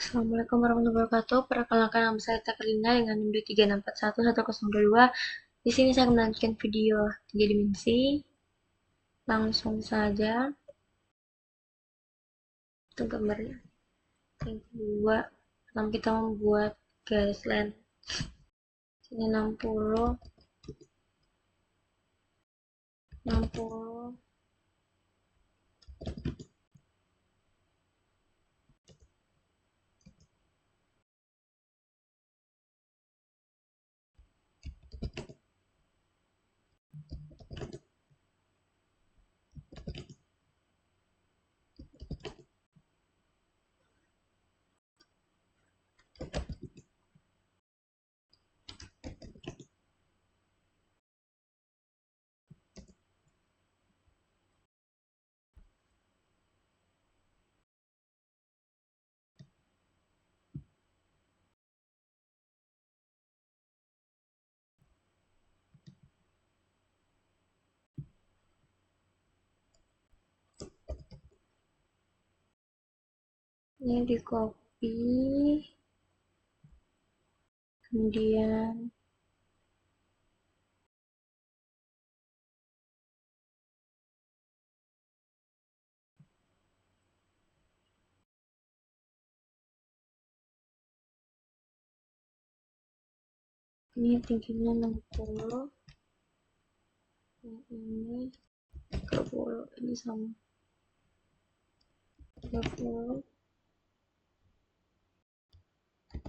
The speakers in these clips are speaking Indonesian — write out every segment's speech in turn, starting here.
Assalamualaikum warahmatullahi wabarakatuh. Perkenalkan nama saya Takrina dengan NIM 236411022. Di sini saya melanjutkan video 3 dimensi. Langsung saja untuk gambarnya. Yang kedua, kita membuat garis line. Sini 60, 60, ini di copy, kemudian ini tingginya 60, yang ini 30, ini sama 30,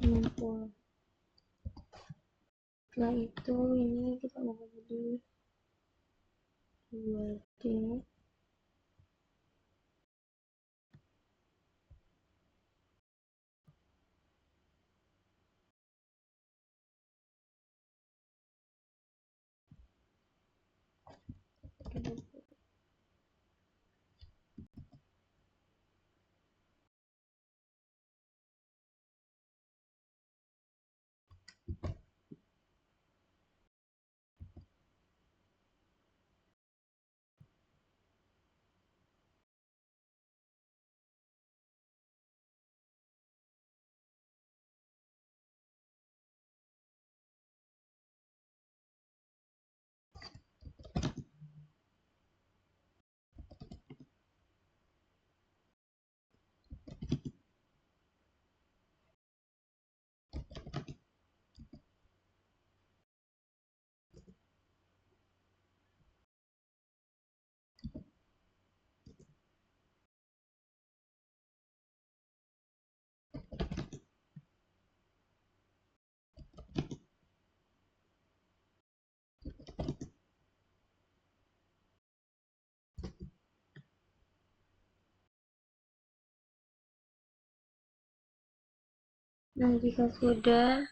60. Setelah itu ini kita mau jadi 2D. Nah, jika sudah,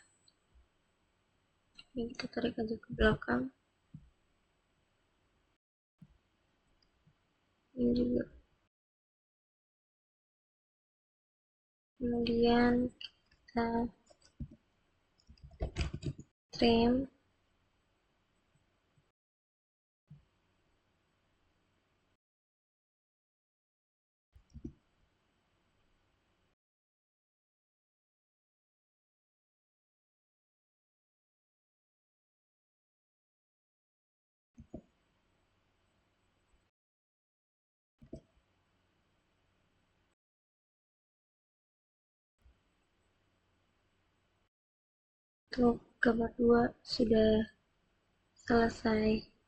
ini kita tarik aja ke belakang. Ini juga. Kemudian kita trim. Untuk gambar 2 sudah selesai.